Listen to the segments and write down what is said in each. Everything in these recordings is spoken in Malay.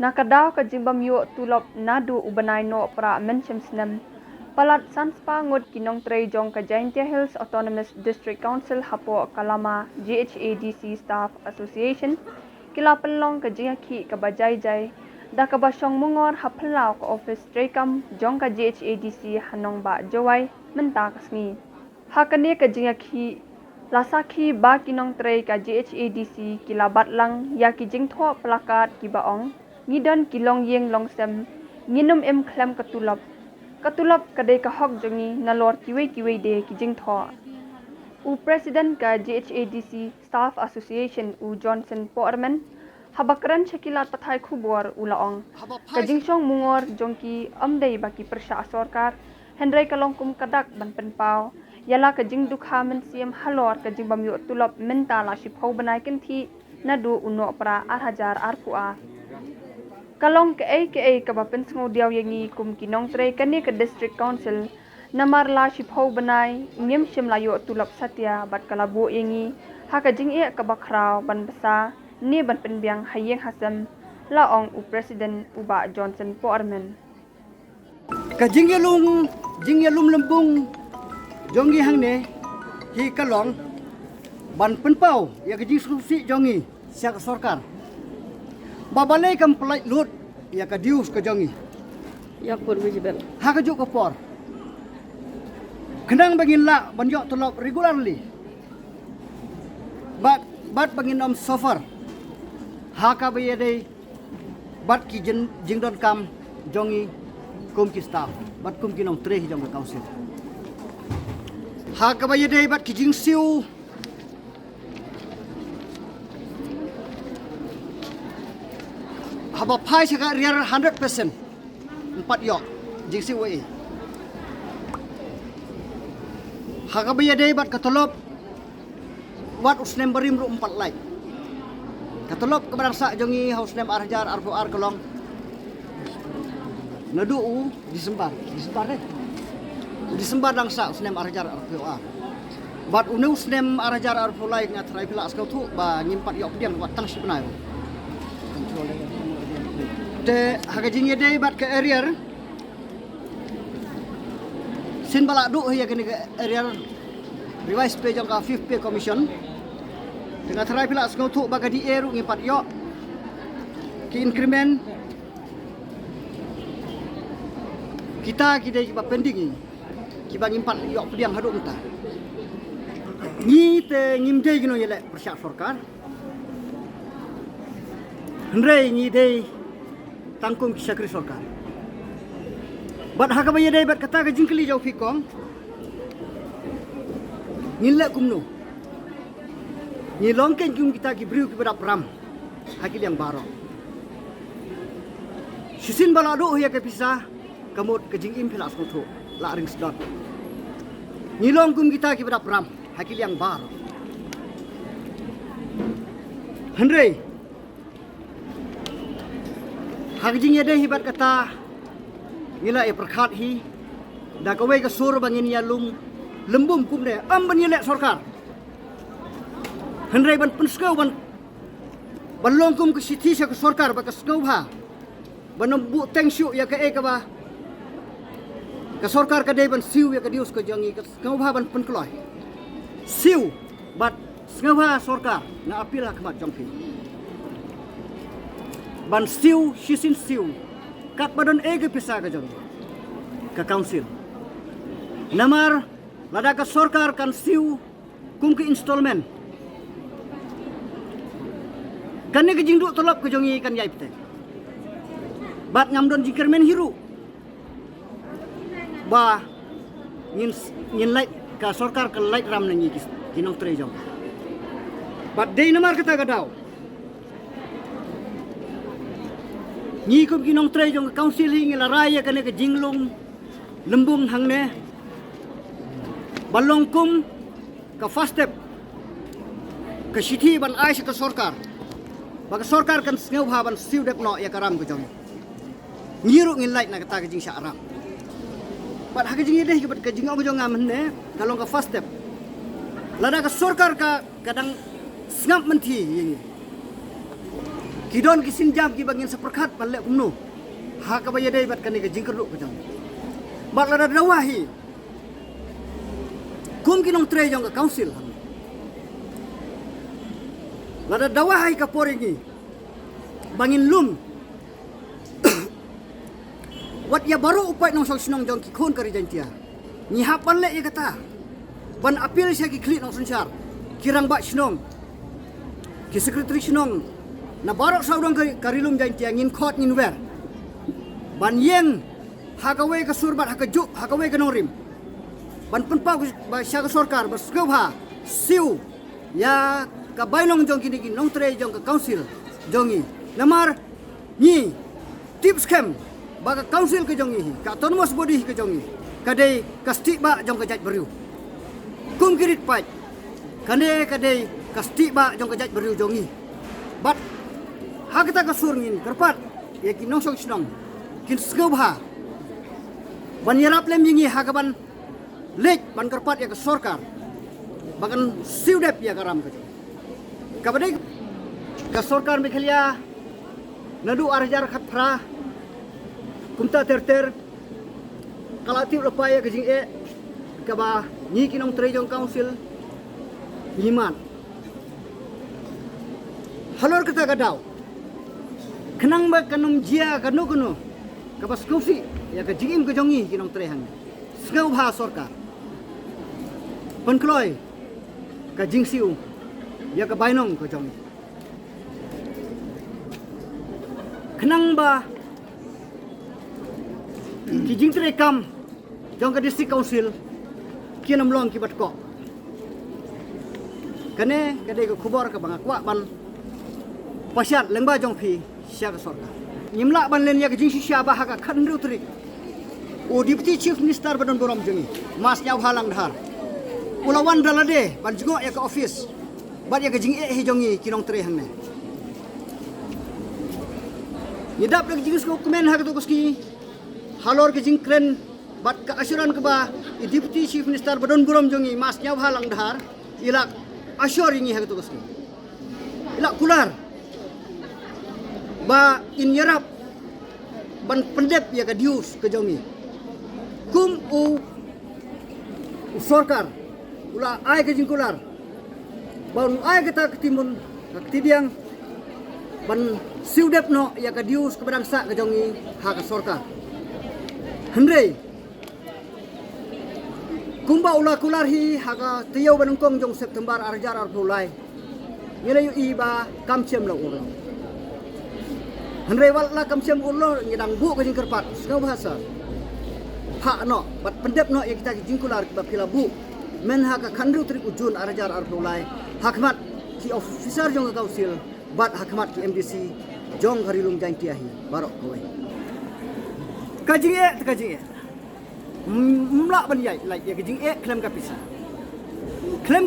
Nakadaw ka jimbam yu tulop nadu ubanay no pra mention snem. Palat sanspa ngut kinong tre jong ka Jaintia Hills Autonomous District Council hapo kalama GHADC Staff Association kila pelong ka jingaki ka bajay-jay da ka basyong mungor hapelaw ka office trekam jong ka GHADC hanong ba jaway menta kasngi. Hakane ka jingaki lasaki ba kinong tre ka GHADC kila batlang ya ki jingtho plakat ki baong ngidon kilong yeng longsem nginum em klem katulap kadai ka hok jongi na lor kiwe de ki jingtho u president ka GHADC Staff Association u Johnson Portman habakran shakila tathai khubor ulaong ka jingshong mungor jongki amdei baki persya sarkar hendrai kalongkum kadak ban penpau yala ka jingdukha men siam halor ka jingbam yu tulap mentala shipho banai kinthi nadu uno pra 8,000 arpua kalong ke ka bapen sngo diaw yangi kum kinong tre kani ka district council namar la shipho banai ngim shim la yu tulap satya bat kalabu yangi haka jing e ka bakraw ban basa ni ban penbiang hayeng hasam laong u president uba Johnson Portman ka jingyalum lembung jongi hangne hi kalong ban penpau ya ka jisusi jongi siak sarkar babalai kam pelai lut ya ka dius ka jongi ya pun bijibel ha ka juk ka por kenang bangin la banjok tolop regularly bat bangin om sofar ha ka bayade bat ki jingdon kam jongi kum ki staff bat kum ki nong tre hi jong ka council ha ka bayade bat ki jing siu haba pai saka riar 100% 4 yok jing siu e ha ka bayade bat ka tolop wat usnem berim ru 4 like katolop kebarangsa jongi haus nem arjar arfu ar kolong nadu disembar dangsa usnem arjar arfu ar bat unu usnem arjar arfu lai ngat rai pila askau tu ba nyimpat yok diam wat tang sebenai de hagajing yede bat ke area sin balak du ya kene ke area revise pay jong ka 5th pay commission dengan terai pila askau tu baga di eru ngimpat yok ki increment kita ba pending ki ba ngimpat yok pediang hadu entah ni te ngimde gino yele persyak sarkar hendrai ni dei tangkung ki sakri sarkar bat haka baye dei bat kata ka jingkeli jau fikong ngile kumno ni longken kum kita ki briu ki berap ram hakil yang baro sisin balado ya ke pisah kamut ke jing im pilas kotu la ring sedot ni long kum kita ki berap ram hakil yang baro hendrei hak jing ya deh hibat kata ngila e perkhat hi da ka wei ka sur bangin ya lembum kum de am ban yele sarkar hendrai ban penskau ban longkum ke siti sa ke sarkar ba ka skau ha ban bu tengsyu ya ka e ka ba ka sarkar ka dei ban siu ya ka dius ka jangi ka skau ha ban penkloi siu bat skau ha sarkar na apil ha kmat jongpi ban siu shisin siu kat badan e ke pisa ka jong ka council namar lada ka sarkar kan siu kum ke installment kan ni kejing duk tolop kejongi kan yai pete bat ngamdon jingkermen hiru ba ngin light ka sarkar ka light ram nangi kinong tre jong bat dei namar kata gadau ni kum kinong tre jong council hi ngila raya kan ke jinglung lembung hangne balongkum ka first step ke siti ban ai ka sarkar baka sarkar kan ngau haban siu dep no ya karam ko jong ngiru ngin light na kata ke jing syaram bat ha ke jing deh bat ke jing ko jong ngam ne kalong ka first step lada ka sarkar ka kadang snap menti Kidon kisin jam ki bangin seperkat balek kumno. Ha ka bayadai bat kan ke jingker duk kejang. Bat lada dawahi. Kum kinong tre jong ka council. Lada dawahi ka poringi. Bangin lum. Wat ya baru upai nong sok sinong jong ki kon kari jantia. Ni hapan le ya kata. Ban apil sia ki klik nong sunsyar. Kirang bak sinong. Ki sekretari sinong. Na barok saudang karilum jantia ngin kot ngin wer. Ban yeng hakawe ka surbat hakajuk hakawe ka norim. Ban penpau ba sya ka sorkar berskeuha siu ya ka bailong jong kini nong tre jong ka council jongi. Namar ni tips kem ba ka council ke jongi ka autonomous body ke jongi. Kadai kasti ba jong ka jaj beriu. Kum kirit pai. Kadai kasti ba jong ka jaj beriu jongi. Bat hakita ka surngin kerpat ya ki nong sok sinong kin skeuha. Ban yarap lem yingi hakaban lek ban kerpat ya ke sorkar. Bahkan siudep ya karam ke. Kabadai ka sorkar mikhalia nadu arjar khatra kumta terter kalatiu lepaya ke jing kaba ni kinong trejong council himan halor kita gadau kenang ba kanum jia kanu kaba skusi ya ke jingim ke jongi kinong trehang skau bha sorkar penkloy ka jingsiu ya ke bainong ke jongi kenang ba ki jing tre kam jong ka district council kinam long ki bat ko kane kade ko khubor ka banga kwa ban pasyat lengba jong phi sya ka sorkar nimla ban len ya ke jing sya ba ha ka khanru tri o deputy chief minister badon borom jongi mas nyaw halang dhar ulawan dalade ban jugo ya ka office bat ya ke jing he jongi kinong tre hang ne yedap lagi jing ko komen ha ka to koski halor ke jing kren bat ka asuran ke ba deputy chief minister badon borom jongi mas nyaw halang dhar ilak asyur ingi ha ka to koski ilak kular ba in yarap ban pendep ya ka dius ke jongi kum u sorkar ula ai ke jingkular ban ai kita ketimun ketidiang ban siudep no ya ka dius ke bangsa ke jongi ha ka sorkar hendrei kumba ula kular hi ha ka tiyau banungkong jong September arjar ar bulai ngele yu iba kamchem lo ulo hendrei wal la kamchem ulo ngidang bu ke jingkerpat sengau bahasa ha no bat pendep no ya kita jingkular ke pila bu men ha ka khandru tri ujun arjar ar bulai hakmat ki officer jong ka council bat hakmat ki MDC jong harilum jantiahi barok kowe kajing mula ban yai lai ya kajing klem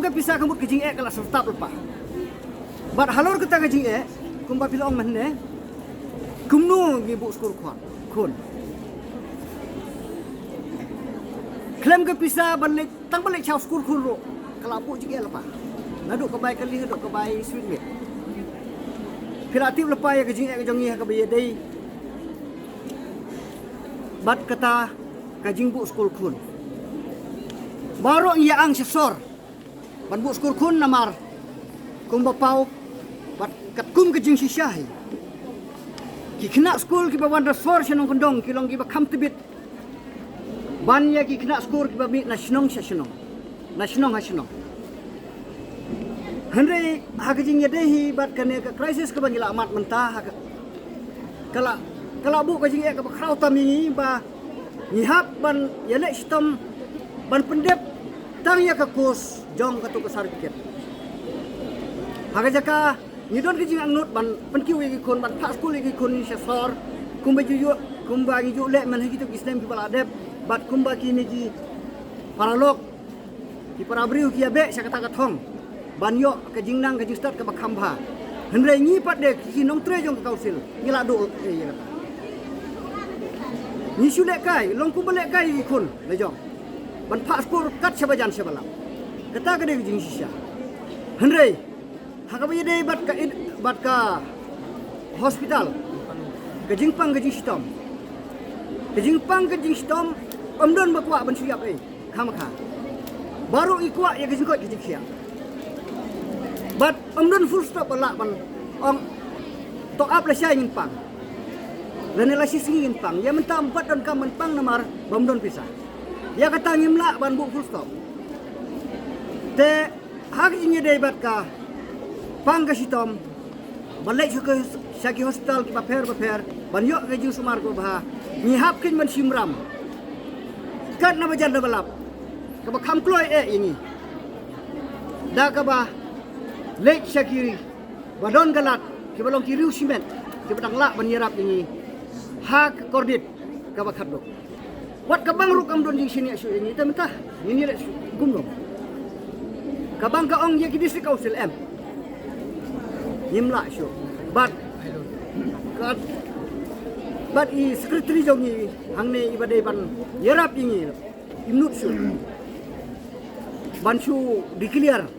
ka pisa kambut kajing kala sertap lepa bat halor kita kajing kumba pilong menne kumnu ngibu skor khon klem ka pisa balik tang balik chau skor khon ro kala bu jing lepa nadu ka bai kali nadu ka bai sweet me piratif lepa ya kajing ka jongi ka baye dei bat kata kajing bu skor khun baro ya ang sesor ban bu skor khun namar kum bapau bat kat kum kajing sisyahi ki kena skor ki bawan rasor senong kendong kilong ki bakam tebit ban ya ki kena skor ki babi nasionong nasionong henry hakajing ya dehi bat kane ka krisis ka bangila amat mentah kala bu kajing ka bakrau tami ba nyihap ban yale sistem ban pendep tang ya ka kos jong ka tu ka sarket hagajaka nyidon kajing angnut ban penkiu gi kon ban pas kul gi kon ni sesor kumba ju le man hagi tu islam ki bala adep bat kumba ki ni ji paralok ki parabriu ki abe sakata ka thong ban yo kajing nang kajing start ka bakhamba hendrei ngi pat de ki nong tre jong ka council ngila do ya kata ni sulek kai long ku belek kai ikun lejong ban paspor kat sabajan sabalam kata ka de jing sisya hendrei hakabe de bat ka hospital ke jingpang ke jingstom ke jingpang ke jingstom omdon bakwa ban suyap khamkha baru ikwa ya ke jingkot ke jingsia but omdon full stop bala ban ong tok up la syai pang lan la sisi pang ya mentam pat don kam pang namar bomdon pisah ya kata ngimla ban bu full stop te hak jinge dei bat ka pang ka sitom balai ke syaki hospital ki paper ban yok ke jing sumar ko bah ni hap kin man simram kat na bajan da balap ka ba kham kloi ini da ka ba lek syakiri badon galat ki balong ki riu simen ki badang la ban yirap ini hak kordit ka ba khatdo wat ka bang rukam don jing sini asu ini tamta ini le gumno ka bang ka ong ye ki district council em nimla syu but i secretary jongi hangne ibade ban yerap ini imnut syu ban syu declare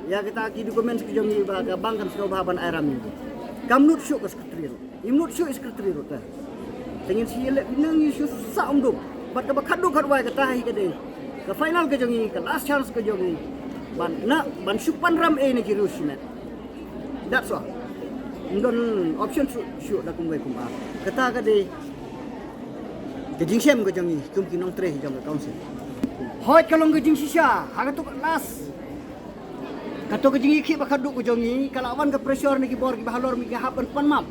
ya kita ki dokumen ki jongi ba ka bang kan sno ban airam ini kamnut syu ka secretary imnut syu secretary ro ta tengin si le nang syu sa umdum bat ka khadu khatwai ka tahi ka de ka final ka jongi ka last chance ka jongi ban syu panram ni ki rusmet that's all don option syu da kum a kata ka de ke jingsem ka jongi kum ki nong tre jong ka council hoi kalong ka jing sisa ha ka to las ka to ka jingi ki ba khadu ka jongi kalawan ka pressure ni ki bor ki bahalor mi ki hapan panmap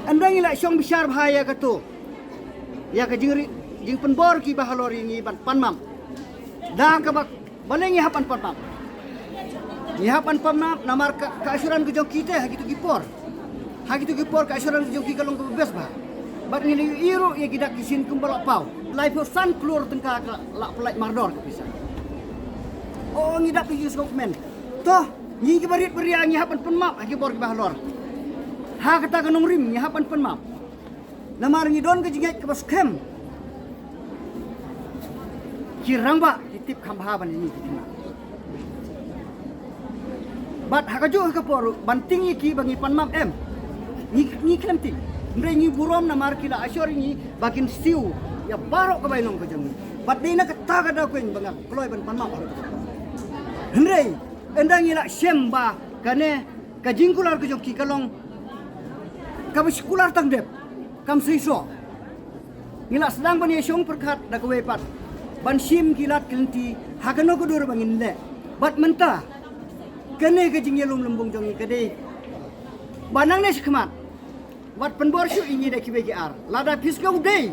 andang ila syong besar bahaya ka to ya ka jing penbor ki bahalor ini ban panmap dah ka balengi hapan panmap ni hapan panmap namar ka asuran ke jong kita ha gitu gipor ka asuran ke jong ki kalong ka bes ba bat ni iro ya gidak kisin kumbalak pau life san keluar tengka la pelai mardor ke bisa oh ngidak ki use government toh ni ki barit beria ni hapan panmap ha gipor ki bahalor ha kata ka nong rim ni hapan panmap namar ni don ke jingat ke baskem kirang ba titip khambaban ini kitina bat hakaju ka poru banting ki bangi panmam em ni klemti ndre ni burom na markila asyori ni bakin siu ya barok ka bainong ka jangi bat dina ka taga da ko banga kloy ban panmam ndre endang ila semba kane ka jingkular ka joki kalong ka biskular tangdep kam siso ngila sedang ban yesong perkat da ka wepat ban sim kilat kelenti hakano ko dur bangin le bat menta kene ke jing yelum lembung jongi kede banang ne sikmat wat penbor syu ini da KBGR lada fiskau dei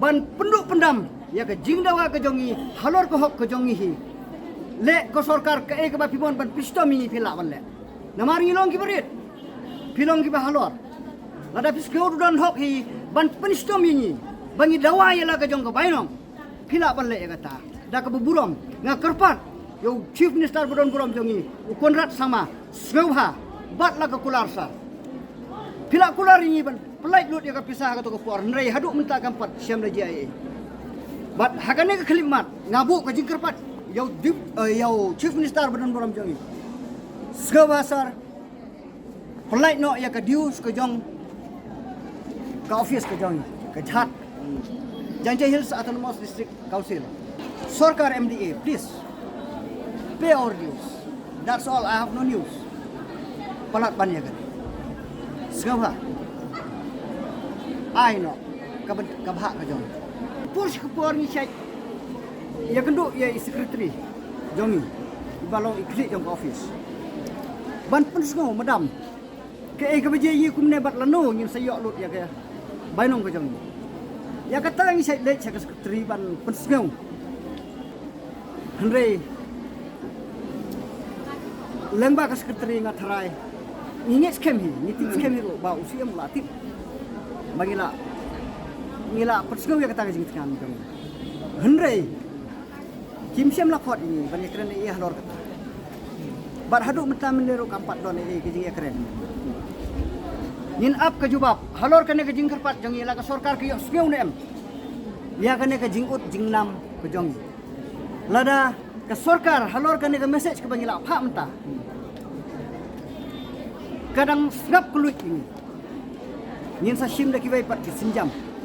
ban penduk pendam ya ke jing dawa ke jongi halor ko hok ke jongi hi le ko sarkar ke ke ba pibon ban pistomi phila ban le namar ngilong ki berit pilong ki ba halor lada fiskau dan hok hi ban pistomi ni bangi dawa ya la ke jong ko bainong phila ban le kata da ka buburom nga kerpat yo chief minister bodon burom jongi ukonrat sama swha bat la ka kularsa phila kular ini ban pelai lut ya ka pisah ka to ko por nrei haduk minta kampat syam la jia bat hakane ka khalimat ngabu ka jing kerpat yo dip yo chief minister bodon burom jongi swha sar pelai no ya ka dius ka jong ka office ka jongi ka jhat Jaintia Hills Autonomous District Council Sarkar MDA please pay our dues. That's all. I have no news. Palat banyakan. Sekarang, I know. Kabah kajong. Purs kepor ni cek. Ya kendo ya secretary. Jongi. Balong ikli jong office. Ban pun semua madam. Ke kebeje ye kumne bat lano ngin sayok lut ya ke. Bainong kajong. Ya kata ngi cek lek cek secretary ban pun semua. Henry lengba ka sekretari ngatharai nginget skem hi nitin skem hi ba usia mulatit bagila ngila persgo ya kata jing tkan kami henrei kim sem la khot ini bani kren i halor kata bar hadu mata menero kampat don i ke jing kren nin ap ka jubab halor kane ke jing kerpat jong ila ka sarkar ki skeu nem ya kane ke jing ut jing nam ke jong lada ka sarkar halor kane ke message ke bangila pha mta kadang snap keluih ini. Nyin sa shim da ki vai pat ki sinjam.